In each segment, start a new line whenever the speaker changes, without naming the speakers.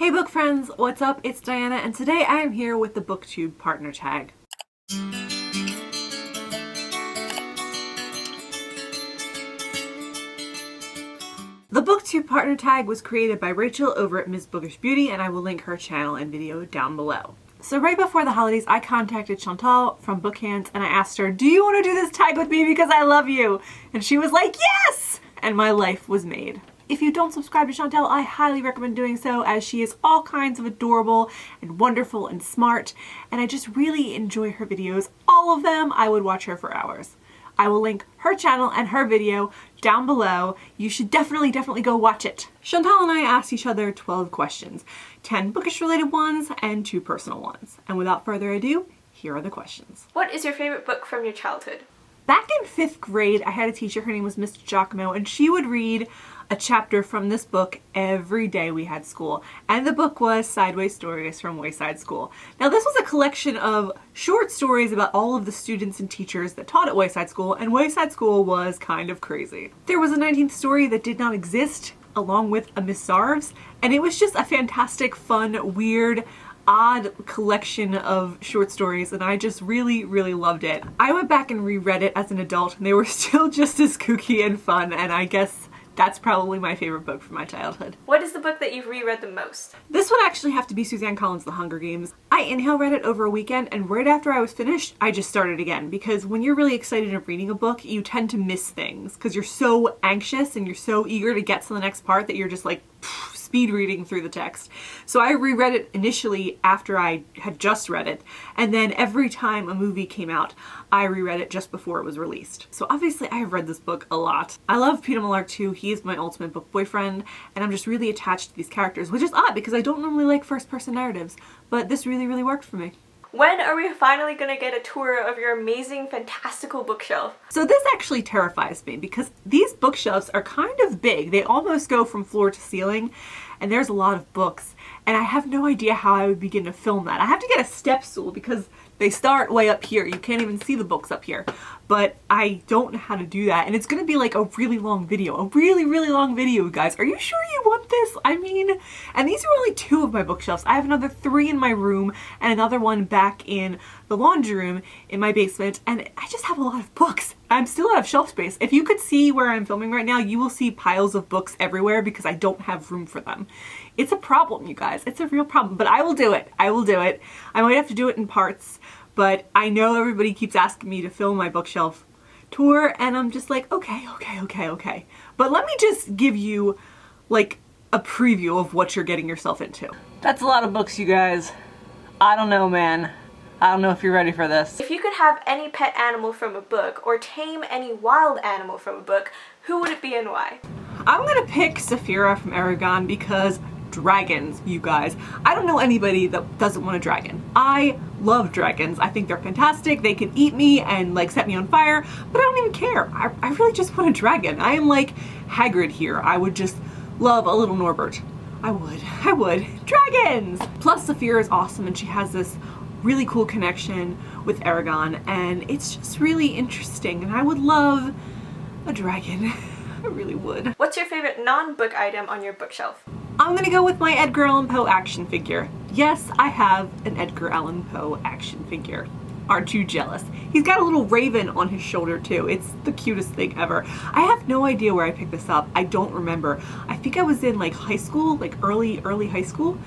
Hey book friends, what's up? It's Diana and today I am here with the Booktube Partner Tag. The Booktube Partner Tag was created by Rachel over at Ms. Bookish Beauty, and I will link her channel and video down below. So right before the holidays, I contacted Chantal from Bookhands and I asked her, do you want to do this tag with me because I love you? And she was like, yes! And my life was made. If you don't subscribe to Chantal, I highly recommend doing so, as she is all kinds of adorable and wonderful and smart, and I just really enjoy her videos. All of them. I would watch her for hours. I will link her channel and her video down below. You should definitely go watch it. Chantal and I asked each other 12 questions, 10 bookish related ones and 2 personal ones. And without further ado, here are the questions.
What is your favorite book from your childhood?
Back in 5th grade, I had a teacher, her name was Mr. Giacomo, and she would read a chapter from this book every day we had school. And the book was Sideways Stories from Wayside School. Now this was a collection of short stories about all of the students and teachers that taught at Wayside School, and Wayside School was kind of crazy. There was a 19th story that did not exist, along with a Miss Sarves, and it was just a fantastic, fun, weird, odd collection of short stories, and I just really loved it. I went back and reread it as an adult and they were still just as kooky and fun, and I guess that's probably my favorite book from my childhood.
What is the book that you've reread the most?
This would actually have to be Suzanne Collins' The Hunger Games. I inhale read it over a weekend, and right after I was finished, I just started again, because when you're really excited of reading a book, you tend to miss things because you're so anxious and you're so eager to get to the next part that you're just like speed reading through the text. So I reread it initially after I had just read it, and then every time a movie came out, I reread it just before it was released. So obviously I have read this book a lot. I love Peter Millar too. He is my ultimate book boyfriend, and I'm just really attached to these characters, which is odd because I don't normally like first-person narratives, but this really worked for me.
When are we finally gonna get a tour of your amazing, fantastical bookshelf?
So this actually terrifies me because these bookshelves are kind of big. They almost go from floor to ceiling, and there's a lot of books, and I have no idea how I would begin to film that. I have to get a step stool because they start way up here. You can't even see the books up here, but I don't know how to do that, and it's gonna be like a really long video, a really long video, guys. Are you sure you want this? I mean, and these are only 2 of my bookshelves. I have another 3 in my room and another one back in the laundry room in my basement, and I just have a lot of books. I'm still out of shelf space. If you could see where I'm filming right now, you will see piles of books everywhere because I don't have room for them. It's a problem, you guys. It's a real problem, but I will do it. I will do it. I might have to do it in parts, but I know everybody keeps asking me to film my bookshelf tour, and I'm just like, okay. But let me just give you like a preview of what you're getting yourself into. That's a lot of books, you guys. I don't know, man. I don't know if you're ready for this.
If you could have any pet animal from a book or tame any wild animal from a book, who would it be and why?
I'm gonna pick Saphira from Aragon because dragons, you guys. I don't know anybody that doesn't want a dragon. I love dragons. I think they're fantastic. They can eat me and like set me on fire, but I don't even care. I really just want a dragon. I am like Hagrid here. I would just love a little Norbert. I would. Dragons! Plus Saphira is awesome, and she has this really cool connection with Aragon, and it's just really interesting, and I would love a dragon. I really would.
What's your favorite non-book item on your bookshelf?
I'm gonna go with my Edgar Allan Poe action figure. Yes, I have an Edgar Allan Poe action figure. Aren't you jealous? He's got a little raven on his shoulder too. It's the cutest thing ever. I have no idea where I picked this up. I don't remember. I think I was in like high school, like early high school,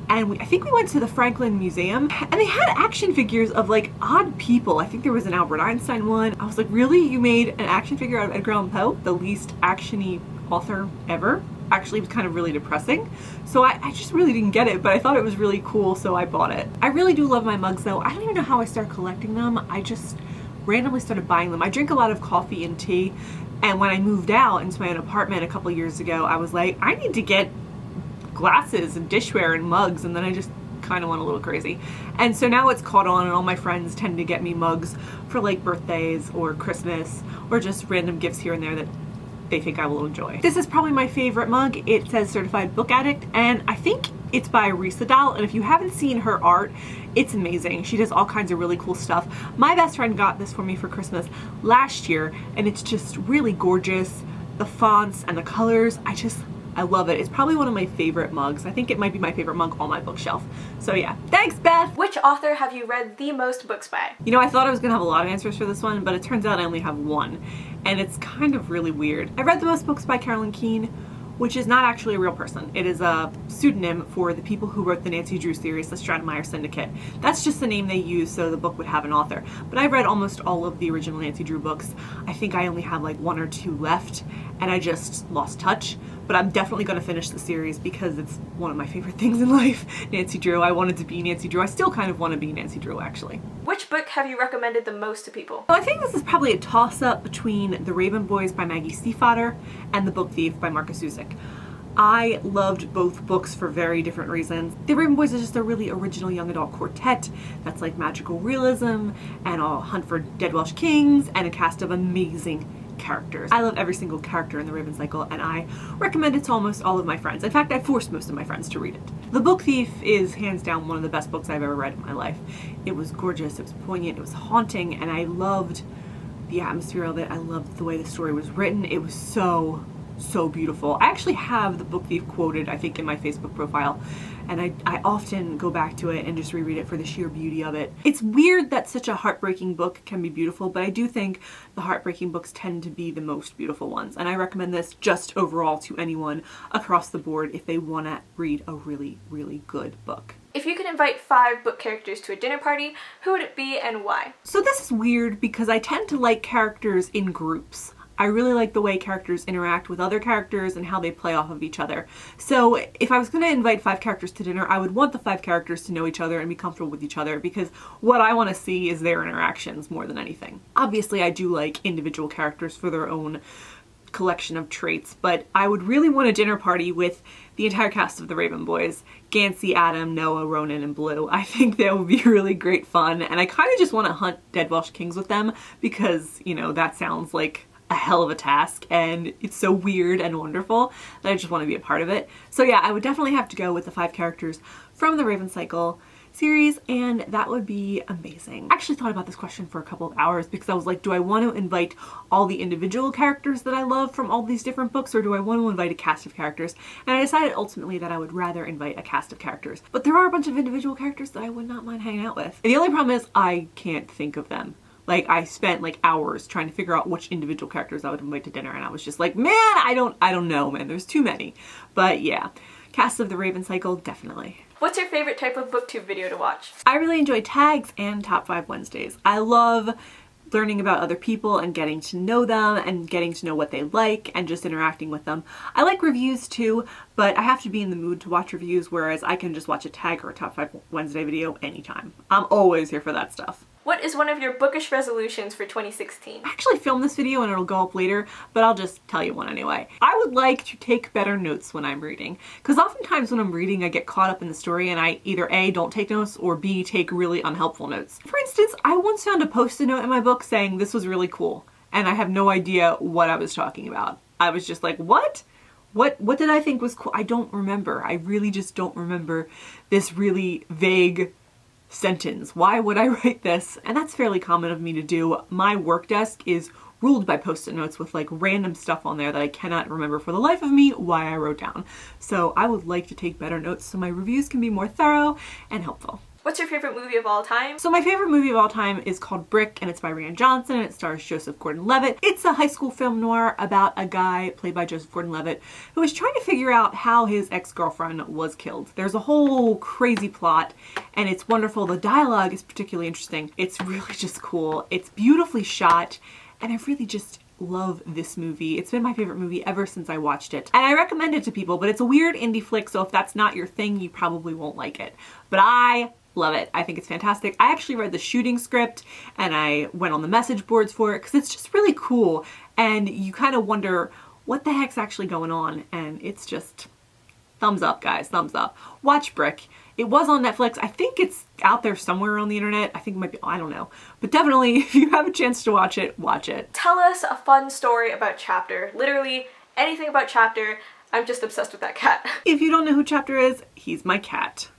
and I think we went to the Franklin Museum, and they had action figures of like odd people. I think there was an Albert Einstein one. I was like, really? You made an action figure out of Edgar Allan Poe? The least action-y author ever? Actually, it was kind of really depressing. So I just really didn't get it, but I thought it was really cool, so I bought it. I really do love my mugs though. I don't even know how I started collecting them. I just randomly started buying them. I drink a lot of coffee and tea, and when I moved out into my own apartment a couple years ago, I was like, I need to get glasses and dishware and mugs, and then I just kind of went a little crazy. And so now it's caught on, and all my friends tend to get me mugs for like birthdays or Christmas or just random gifts here and there that they think I will enjoy. This is probably my favorite mug. It says Certified Book Addict, and I think it's by Risa Doll, and if you haven't seen her art, it's amazing. She does all kinds of really cool stuff. My best friend got this for me for Christmas last year, and it's just really gorgeous. The fonts and the colors, I I love it. It's probably one of my favorite mugs. I think it might be my favorite mug on my bookshelf. So yeah, thanks Beth!
Which author have you read the most books by?
You know, I thought I was gonna have a lot of answers for this one, but it turns out I only have one. And it's kind of really weird. I read the most books by Carolyn Keene, which is not actually a real person. It is a pseudonym for the people who wrote the Nancy Drew series, the Stratemeyer Syndicate. That's just the name they use so the book would have an author. But I've read almost all of the original Nancy Drew books. I think I only have like 1 or 2 left, and I just lost touch. But I'm definitely gonna finish the series because it's one of my favorite things in life. Nancy Drew, I wanted to be Nancy Drew. I still kind of want to be Nancy Drew, actually.
Which book have you recommended the most to people?
Well, I think this is probably a toss-up between The Raven Boys by Maggie Stiefvater and The Book Thief by Marcus Zuzik. I loved both books for very different reasons. The Raven Boys is just a really original young adult quartet that's like magical realism and a hunt for dead Welsh kings and a cast of amazing characters. I love every single character in the Raven Cycle, and I recommend it to almost all of my friends. In fact, I forced most of my friends to read it. The Book Thief is hands down one of the best books I've ever read in my life. It was gorgeous, it was poignant, it was haunting, and I loved the atmosphere of it. I loved the way the story was written. It was so beautiful. I actually have The Book Thief quoted, I think, in my Facebook profile, and I often go back to it and just reread it for the sheer beauty of it. It's weird that such a heartbreaking book can be beautiful, but I do think the heartbreaking books tend to be the most beautiful ones, and I recommend this just overall to anyone across the board if they want to read a really, really good book.
If you could invite 5 book characters to a dinner party, who would it be and why?
So this is weird because I tend to like characters in groups. I really like the way characters interact with other characters and how they play off of each other. So if I was going to invite 5 characters to dinner, I would want the 5 characters to know each other and be comfortable with each other, because what I want to see is their interactions more than anything. Obviously, I do like individual characters for their own collection of traits, but I would really want a dinner party with the entire cast of the Raven Boys. Gansey, Adam, Noah, Ronan, and Blue. I think that would be really great fun, and I kind of just want to hunt dead Welsh kings with them because, you know, that sounds like a hell of a task, and it's so weird and wonderful that I just want to be a part of it. So yeah, I would definitely have to go with the 5 characters from the Raven Cycle series, and that would be amazing. I actually thought about this question for a couple of hours because I was like, do I want to invite all the individual characters that I love from all these different books, or do I want to invite a cast of characters? And I decided ultimately that I would rather invite a cast of characters. But there are a bunch of individual characters that I would not mind hanging out with. And the only problem is I can't think of them. Like, I spent like hours trying to figure out which individual characters I would invite to dinner, and I was just like, man, I don't know, man. There's too many. But yeah, cast of the Raven Cycle, definitely.
What's your favorite type of booktube video to watch?
I really enjoy tags and Top 5 Wednesdays. I love learning about other people and getting to know them and getting to know what they like and just interacting with them. I like reviews too, but I have to be in the mood to watch reviews, whereas I can just watch a tag or a Top 5 Wednesday video anytime. I'm always here for that stuff.
What is one of your bookish resolutions for 2016?
I actually filmed this video and it'll go up later, but I'll just tell you one anyway. I would like to take better notes when I'm reading, because oftentimes when I'm reading I get caught up in the story and I either A, don't take notes, or B, take really unhelpful notes. For instance, I once found a post-it note in my book saying this was really cool, and I have no idea what I was talking about. I was just like, what? What did I think was cool? I don't remember. I really just don't remember this really vague sentence. Why would I write this? And that's fairly common of me to do. My work desk is ruled by post-it notes with like random stuff on there that I cannot remember for the life of me why I wrote down. So I would like to take better notes so my reviews can be more thorough and helpful.
What's your favorite movie of all time?
So my favorite movie of all time is called Brick, and it's by Rian Johnson, and it stars Joseph Gordon-Levitt. It's a high school film noir about a guy played by Joseph Gordon-Levitt who is trying to figure out how his ex-girlfriend was killed. There's a whole crazy plot, and it's wonderful. The dialogue is particularly interesting. It's really just cool. It's beautifully shot, and I really just love this movie. It's been my favorite movie ever since I watched it. And I recommend it to people, but it's a weird indie flick, so if that's not your thing, you probably won't like it. But I love it. I think it's fantastic. I actually read the shooting script and I went on the message boards for it because it's just really cool, and you kind of wonder what the heck's actually going on, and it's just thumbs up, guys, thumbs up. Watch Brick. It was on Netflix. I think it's out there somewhere on the internet. I think it might be, I don't know. But definitely, if you have a chance to watch it, watch it.
Tell us a fun story about Chapter. Literally anything about Chapter. I'm just obsessed with that cat.
If you don't know who Chapter is, he's my cat.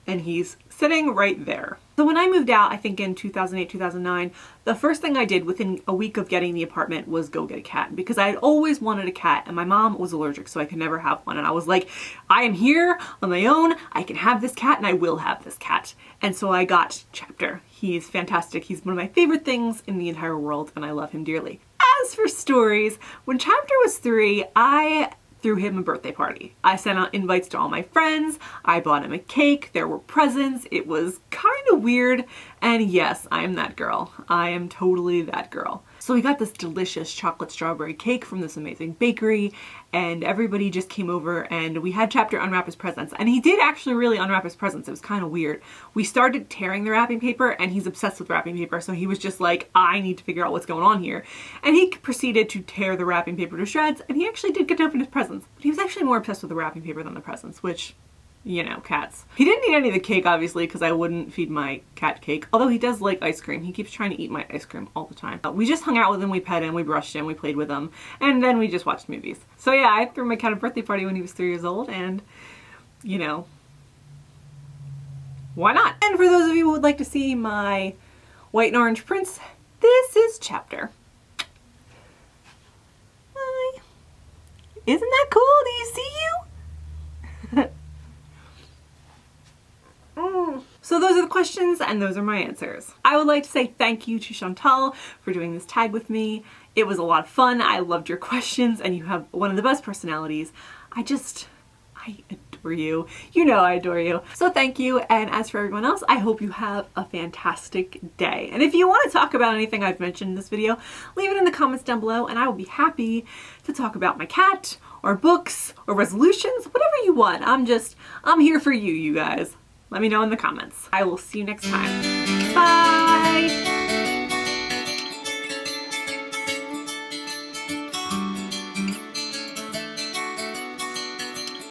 and he's sitting right there. So when I moved out, I think in 2008, 2009, the first thing I did within a week of getting the apartment was go get a cat, because I had always wanted a cat and my mom was allergic, so I could never have one. And I was like, I am here on my own. I can have this cat and I will have this cat. And so I got Chapter. He's fantastic. He's one of my favorite things in the entire world and I love him dearly. As for stories, when Chapter was 3, I threw him a birthday party. I sent out invites to all my friends. I bought him a cake. There were presents. It was kind of weird. And yes, I am that girl. I am totally that girl. So we got this delicious chocolate strawberry cake from this amazing bakery, and everybody just came over and we had Chapter unwrap his presents. And he did actually really unwrap his presents. It was kind of weird. We started tearing the wrapping paper and he's obsessed with wrapping paper. So he was just like, I need to figure out what's going on here. And he proceeded to tear the wrapping paper to shreds, and he actually did get to open his presents. But he was actually more obsessed with the wrapping paper than the presents, which, you know, cats. He didn't eat any of the cake, obviously, because I wouldn't feed my cat cake. Although he does like ice cream. He keeps trying to eat my ice cream all the time. We just hung out with him, we pet him, we brushed him, we played with him, and then we just watched movies. So yeah, I threw my cat a birthday party when he was 3 years old, and, you know, why not? And for those of you who would like to see my white and orange prints, this is Chapter. Hi. Isn't that cool? Do you see you? So those are the questions and those are my answers. I would like to say thank you to Chantal for doing this tag with me. It was a lot of fun. I loved your questions and you have one of the best personalities. I adore you. You know I adore you. So thank you, and as for everyone else, I hope you have a fantastic day. And if you want to talk about anything I've mentioned in this video, leave it in the comments down below and I will be happy to talk about my cat or books or resolutions, whatever you want. I'm here for you, you guys. Let me know in the comments. I will see you next time. Bye!